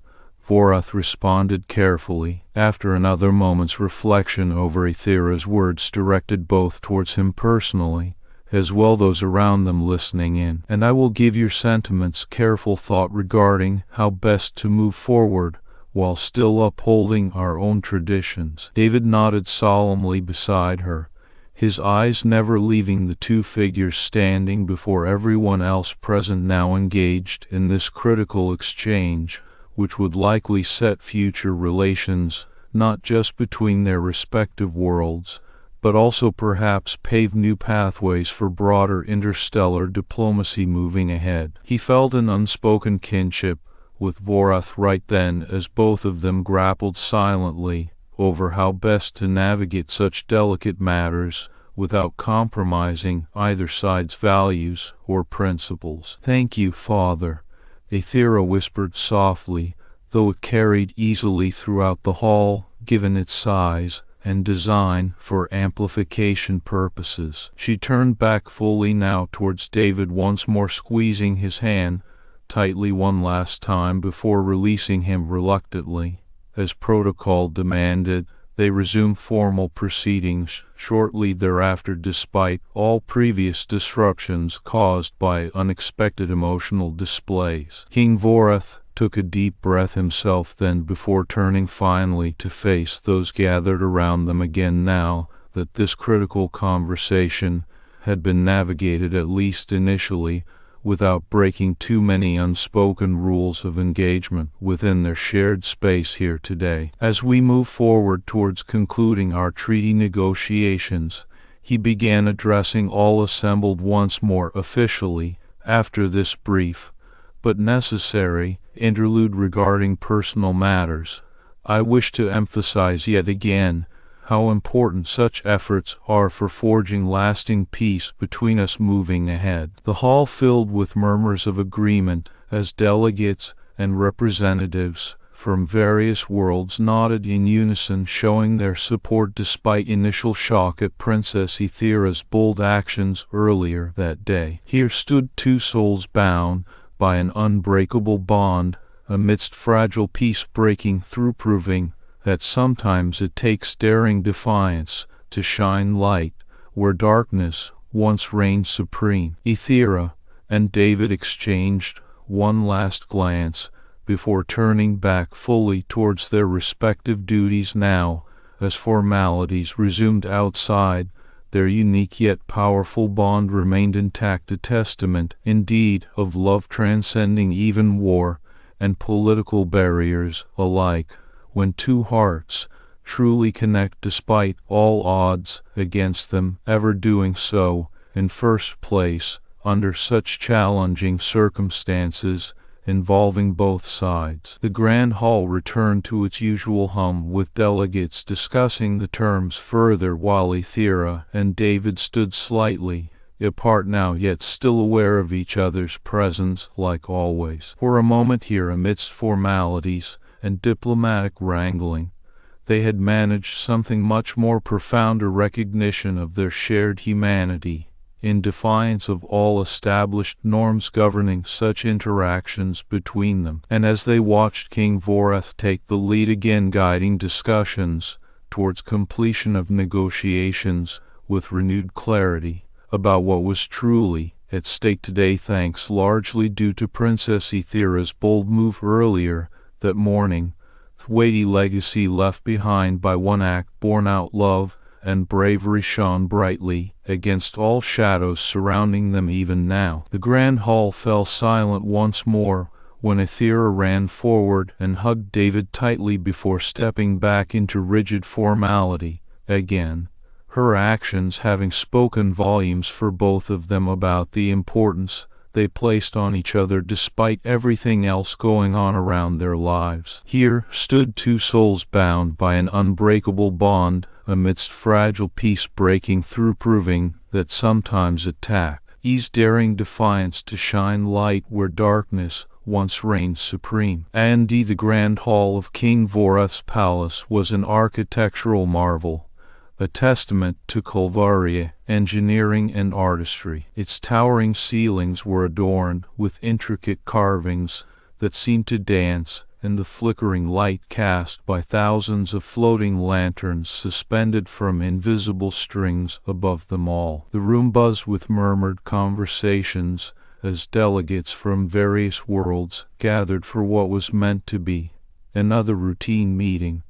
Vorath responded carefully, after another moment's reflection over Aethira's words directed both towards him personally, as well those around them listening in. "And I will give your sentiments careful thought regarding how best to move forward, while still upholding our own traditions." David nodded solemnly beside her, his eyes never leaving the two figures standing before everyone else present, now engaged in this critical exchange, which would likely set future relations not just between their respective worlds, but also perhaps pave new pathways for broader interstellar diplomacy moving ahead. He felt an unspoken kinship with Vorath right then, as both of them grappled silently over how best to navigate such delicate matters without compromising either side's values or principles. "Thank you, Father," Aethira whispered softly, though it carried easily throughout the hall, given its size and design for amplification purposes. She turned back fully now towards David, once more squeezing his hand tightly one last time before releasing him reluctantly. As protocol demanded, they resumed formal proceedings shortly thereafter, despite all previous disruptions caused by unexpected emotional displays. King Vorath took a deep breath himself then, before turning finally to face those gathered around them again, now that this critical conversation had been navigated, at least initially, without breaking too many unspoken rules of engagement within their shared space here today. "As we move forward towards concluding our treaty negotiations," he began, addressing all assembled once more officially, after this brief but necessary interlude regarding personal matters, "I wish to emphasize yet again how important such efforts are for forging lasting peace between us moving ahead." The hall filled with murmurs of agreement as delegates and representatives from various worlds nodded in unison, showing their support despite initial shock at Princess Aethira's bold actions earlier that day. Here stood two souls bound by an unbreakable bond amidst fragile peace breaking through, proving that sometimes it takes daring defiance to shine light where darkness once reigned supreme. Aethira and David exchanged one last glance before turning back fully towards their respective duties now, as formalities resumed outside. Their unique yet powerful bond remained intact, a testament, indeed, of love transcending even war and political barriers alike, when two hearts truly connect despite all odds against them, ever doing so, in first place, under such challenging circumstances involving both sides. The grand hall returned to its usual hum, with delegates discussing the terms further, while Aethira and David stood slightly apart now, yet still aware of each other's presence like always. For a moment here, amidst formalities and diplomatic wrangling, they had managed something much more profound, a recognition of their shared humanity, in defiance of all established norms governing such interactions between them. And as they watched King Vorath take the lead again, guiding discussions towards completion of negotiations with renewed clarity about what was truly at stake today, thanks largely due to Princess Aethira's bold move earlier that morning, the weighty legacy left behind by one act borne out, love and bravery shone brightly against all shadows surrounding them even now. The grand hall fell silent once more when Aethira ran forward and hugged David tightly before stepping back into rigid formality again, her actions having spoken volumes for both of them about the importance they placed on each other despite everything else going on around their lives. Here stood two souls bound by an unbreakable bond amidst fragile peace breaking through, proving that sometimes attack ease daring defiance to shine light where darkness once reigned supreme. And the grand hall of King Vorath's palace was an architectural marvel, a testament to Kelvari engineering and artistry. Its towering ceilings were adorned with intricate carvings that seemed to dance in the flickering light cast by thousands of floating lanterns suspended from invisible strings above them all. The room buzzed with murmured conversations as delegates from various worlds gathered for what was meant to be another routine meeting,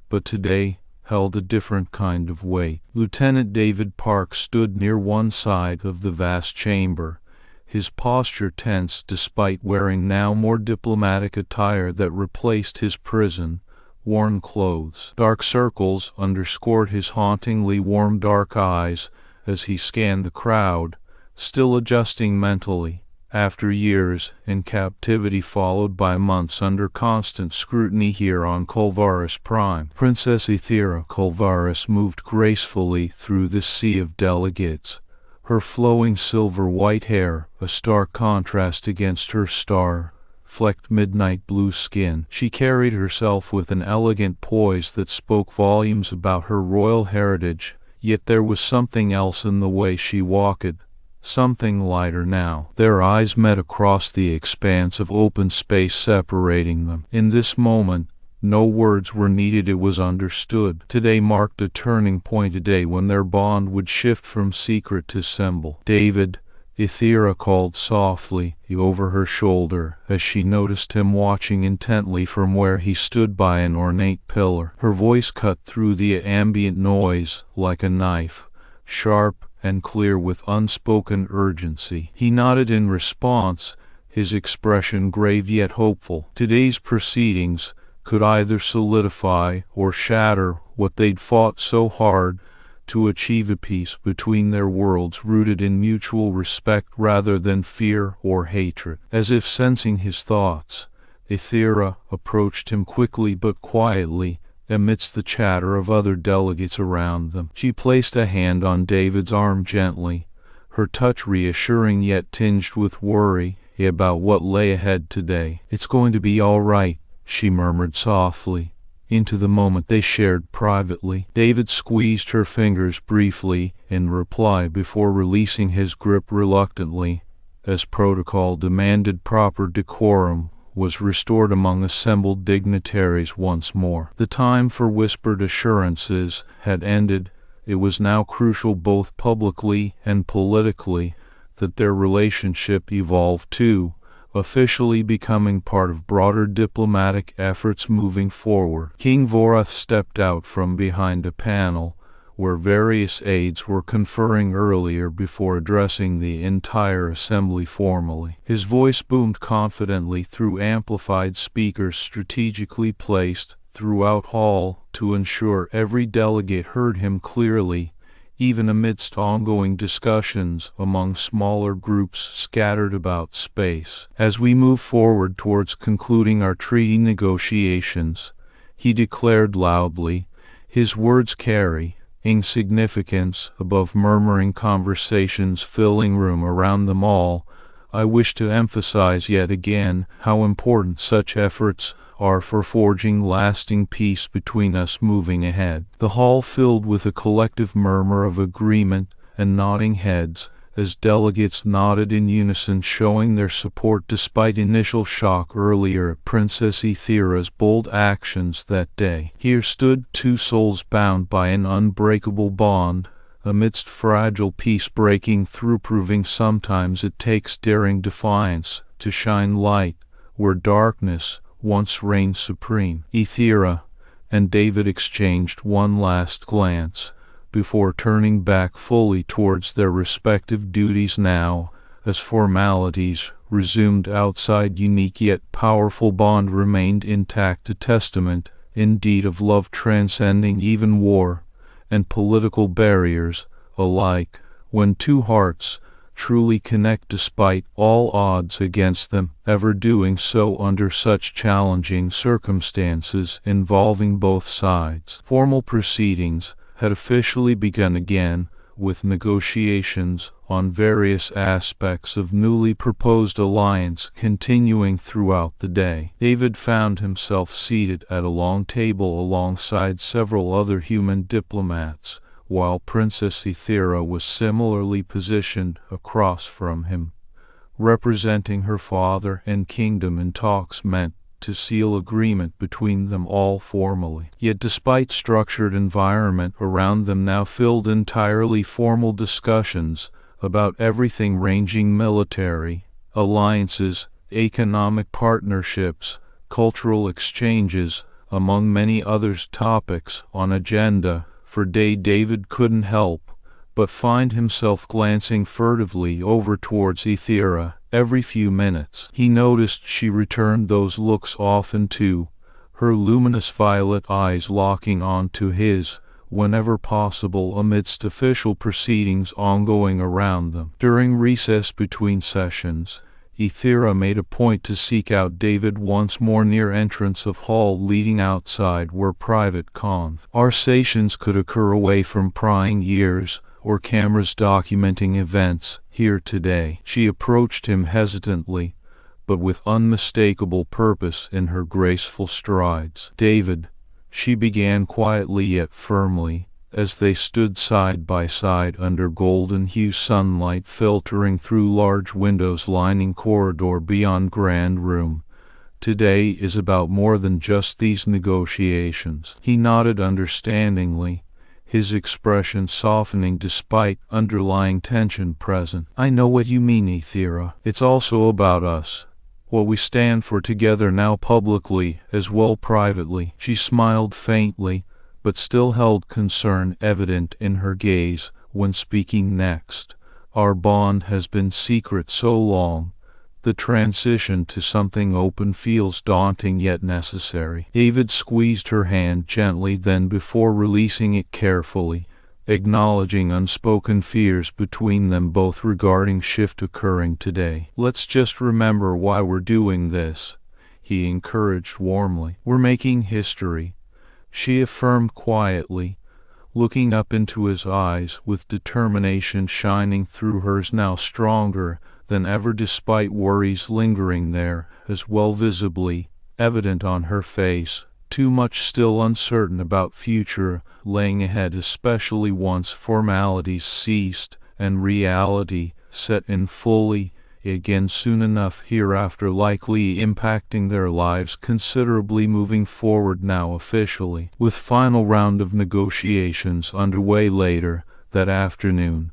but today held a different kind of weight. Lieutenant David Park stood near one side of the vast chamber, his posture tense despite wearing now more diplomatic attire that replaced his prison-worn clothes. Dark circles underscored his hauntingly warm dark eyes as he scanned the crowd, still adjusting mentally after years in captivity followed by months under constant scrutiny here on Kelvaris Prime. Princess Aethira Kelvaris moved gracefully through this sea of delegates, her flowing silver-white hair a stark contrast against her star-flecked midnight blue skin. She carried herself with an elegant poise that spoke volumes about her royal heritage, yet there was something else in the way she walked, something lighter now. Their eyes met across the expanse of open space separating them. In this moment, no words were needed, it was understood. Today marked a turning point, a day when their bond would shift from secret to symbol. "David," Aethira called softly over her shoulder as she noticed him watching intently from where he stood by an ornate pillar. Her voice cut through the ambient noise like a knife, sharp and clear with unspoken urgency. He nodded in response, his expression grave yet hopeful. Today's proceedings could either solidify or shatter what they'd fought so hard to achieve, a peace between their worlds rooted in mutual respect rather than fear or hatred. As if sensing his thoughts, Aethira approached him quickly but quietly, amidst the chatter of other delegates around them. She placed a hand on David's arm gently, her touch reassuring yet tinged with worry about what lay ahead today. "It's going to be all right," she murmured softly into the moment they shared privately. David squeezed her fingers briefly in reply before releasing his grip reluctantly, as protocol demanded. Proper decorum was restored among assembled dignitaries once more. The time for whispered assurances had ended. It was now crucial both publicly and politically that their relationship evolve too, officially becoming part of broader diplomatic efforts moving forward. King Varion stepped out from behind a panel where various aides were conferring earlier before addressing the entire assembly formally. His voice boomed confidently through amplified speakers strategically placed throughout hall to ensure every delegate heard him clearly, even amidst ongoing discussions among smaller groups scattered about space. "As we move forward towards concluding our treaty negotiations," he declared loudly, his words carrying significance above murmuring conversations filling room around them all, "I wish to emphasize yet again how important such efforts are for forging lasting peace between us moving ahead." The hall filled with a collective murmur of agreement and nodding heads as delegates nodded in unison, showing their support despite initial shock earlier at Princess Aethira's bold actions that day. Here stood two souls bound by an unbreakable bond, amidst fragile peace breaking through, proving sometimes it takes daring defiance to shine light where darkness once reigned supreme. Aethira and David exchanged one last glance before turning back fully towards their respective duties now, as formalities resumed outside. Unique yet powerful bond remained intact, a testament indeed of love transcending even war and political barriers alike, when two hearts truly connect despite all odds against them, ever doing so under such challenging circumstances involving both sides. Formal proceedings had officially begun again, with negotiations on various aspects of newly proposed alliance continuing throughout the day. David found himself seated at a long table alongside several other human diplomats, while Princess Aethira was similarly positioned across from him, representing her father and kingdom in talks meant to seal agreement between them all formally. Yet despite structured environment around them now filled entirely formal discussions about everything ranging military, alliances, economic partnerships, cultural exchanges, among many other topics on agenda for day, David couldn't help but find himself glancing furtively over towards Aethira every few minutes. He noticed she returned those looks often too, her luminous violet eyes locking onto his whenever possible amidst official proceedings ongoing around them. During recess between sessions, Aethira made a point to seek out David once more near entrance of hall leading outside where private conversations could occur away from prying ears or cameras documenting events here today. She approached him hesitantly, but with unmistakable purpose in her graceful strides. "David," she began quietly yet firmly, as they stood side by side under golden-hue sunlight filtering through large windows lining corridor beyond grand room. "Today is about more than just these negotiations." He nodded understandingly, his expression softening despite underlying tension present. "I know what you mean, Aethira. It's also about us, what we stand for together now publicly as well privately." She smiled faintly, but still held concern evident in her gaze when speaking next. "Our bond has been secret so long. The transition to something open feels daunting yet necessary." David squeezed her hand gently then before releasing it carefully, acknowledging unspoken fears between them both regarding shift occurring today. "Let's just remember why we're doing this," he encouraged warmly. "We're making history," she affirmed quietly, looking up into his eyes with determination shining through hers now stronger than ever despite worries lingering there, as well visibly evident on her face, too much still uncertain about future laying ahead, especially once formalities ceased and reality set in fully again soon enough hereafter, likely impacting their lives considerably moving forward now officially. With final round of negotiations underway later that afternoon,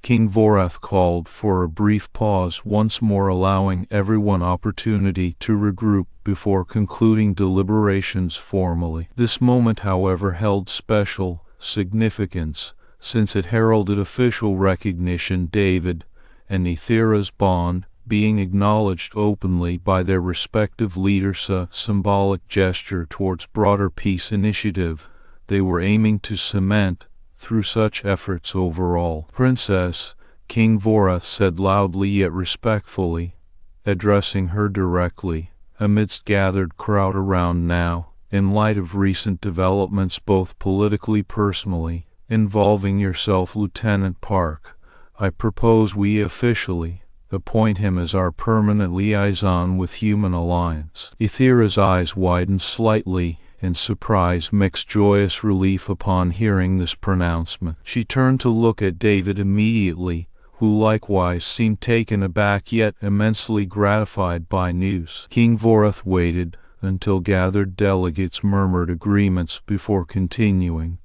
King Varion called for a brief pause, once more allowing everyone opportunity to regroup before concluding deliberations formally. This moment, however, held special significance, since it heralded official recognition. David and Aethira's bond being acknowledged openly by their respective leaders, a symbolic gesture towards broader peace initiative they were aiming to cement through such efforts overall. "Princess," King Varion said loudly yet respectfully, addressing her directly, amidst gathered crowd around now, "in light of recent developments both politically personally, involving yourself, Lieutenant Park, I propose we officially appoint him as our permanent liaison with Human Alliance." Aethira's eyes widened slightly in surprise mixed joyous relief upon hearing this pronouncement. She turned to look at David immediately, who likewise seemed taken aback yet immensely gratified by news. King Varion waited until gathered delegates murmured agreements before continuing.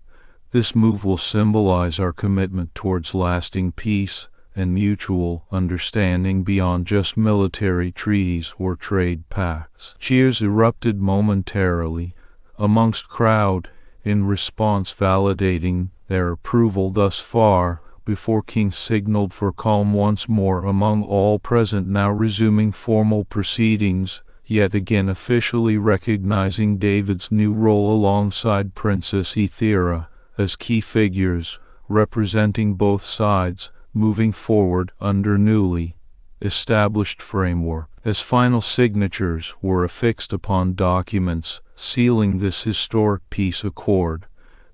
"This move will symbolize our commitment towards lasting peace and mutual understanding beyond just military treaties or trade pacts." Cheers erupted momentarily amongst crowd in response, validating their approval thus far, before King signaled for calm once more among all present, now resuming formal proceedings, yet again officially recognizing David's new role alongside Princess Aethira as key figures representing both sides moving forward under newly established framework. As final signatures were affixed upon documents sealing this historic peace accord,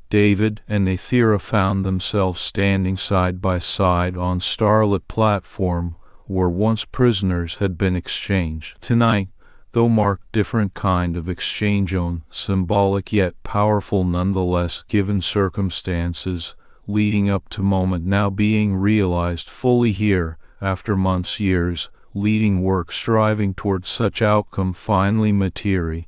David and Aethira found themselves standing side by side on starlit platform where once prisoners had been exchanged. Tonight, though marked different kind of exchange, on symbolic yet powerful nonetheless given circumstances, leading up to moment now being realized fully here, after months, years, leading work striving towards such outcome finally materializing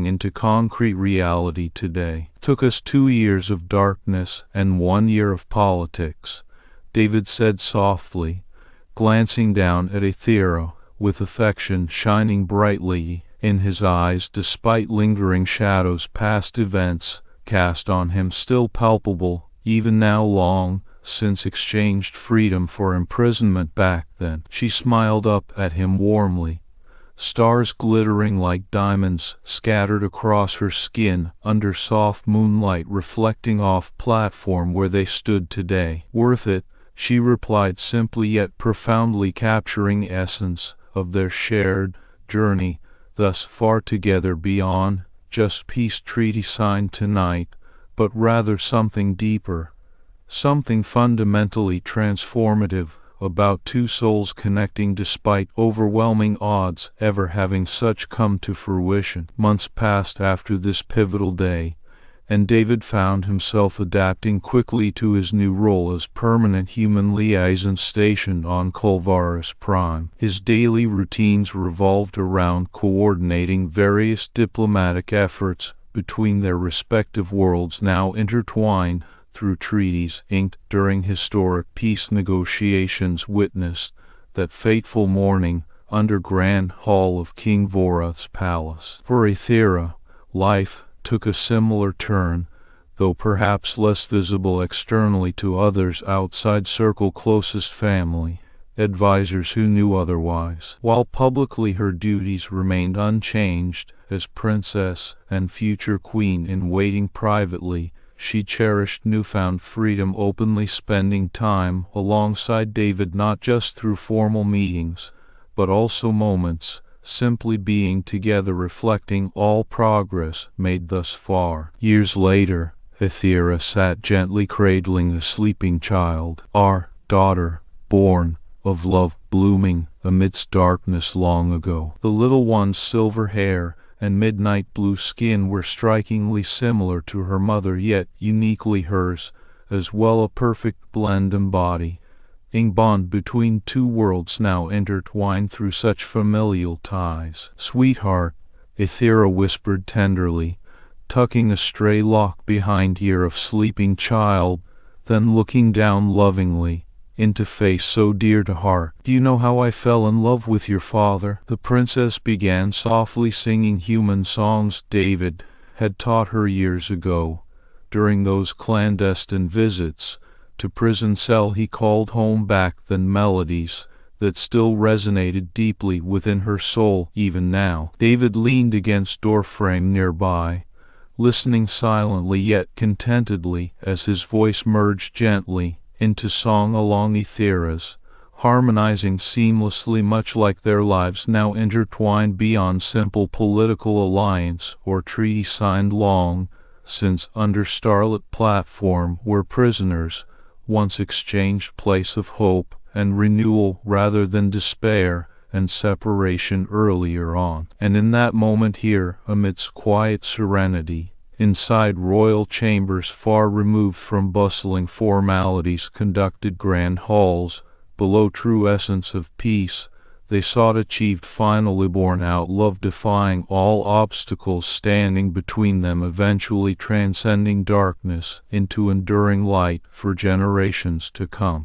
into concrete reality today. Took us 2 years of darkness and 1 year of politics, David said softly, glancing down at Aethira, with affection shining brightly in his eyes despite lingering shadows past events cast on him still palpable, even now long since exchanged freedom for imprisonment back then. She smiled up at him warmly, stars glittering like diamonds scattered across her skin under soft moonlight reflecting off platform where they stood today. Worth it, she replied simply yet profoundly, capturing the essence of their shared journey thus far together beyond just peace treaty signed tonight, but rather something deeper, something fundamentally transformative about two souls connecting despite overwhelming odds ever having such come to fruition. Months passed after this pivotal day, and David found himself adapting quickly to his new role as permanent human liaison stationed on Kelvari Prime. His daily routines revolved around coordinating various diplomatic efforts between their respective worlds now intertwined through treaties inked during historic peace negotiations. Witnessed that fateful morning under Grand Hall of King Varion's palace. For Aethira, life took a similar turn, though perhaps less visible externally to others outside circle, closest family, advisors who knew otherwise. While publicly her duties remained unchanged as princess and future queen in waiting, privately she cherished newfound freedom, openly spending time alongside David not just through formal meetings, but also moments simply being together, reflecting all progress made thus far. Years later, Aethira sat gently cradling a sleeping child, our daughter, born of love, blooming amidst darkness long ago. The little one's silver hair and midnight blue skin were strikingly similar to her mother, yet uniquely hers as well, a perfect blend embodying bond between two worlds now intertwined through such familial ties. "Sweetheart," Aethira whispered tenderly, tucking a stray lock behind ear of sleeping child, then looking down lovingly into face so dear to heart. "Do you know how I fell in love with your father?" The princess began softly, singing human songs David had taught her years ago during those clandestine visits to prison cell he called home back then, melodies that still resonated deeply within her soul even now. David leaned against doorframe nearby, listening silently yet contentedly as his voice merged gently into song along Aethira's, harmonizing seamlessly, much like their lives now intertwined beyond simple political alliance or treaty signed long since under starlit platform where prisoners once exchanged place of hope and renewal rather than despair and separation earlier on. And in that moment here, amidst quiet serenity, inside royal chambers far removed from bustling formalities conducted grand halls, below true essence of peace, they sought achieved finally borne out love, defying all obstacles standing between them, eventually transcending darkness into enduring light for generations to come.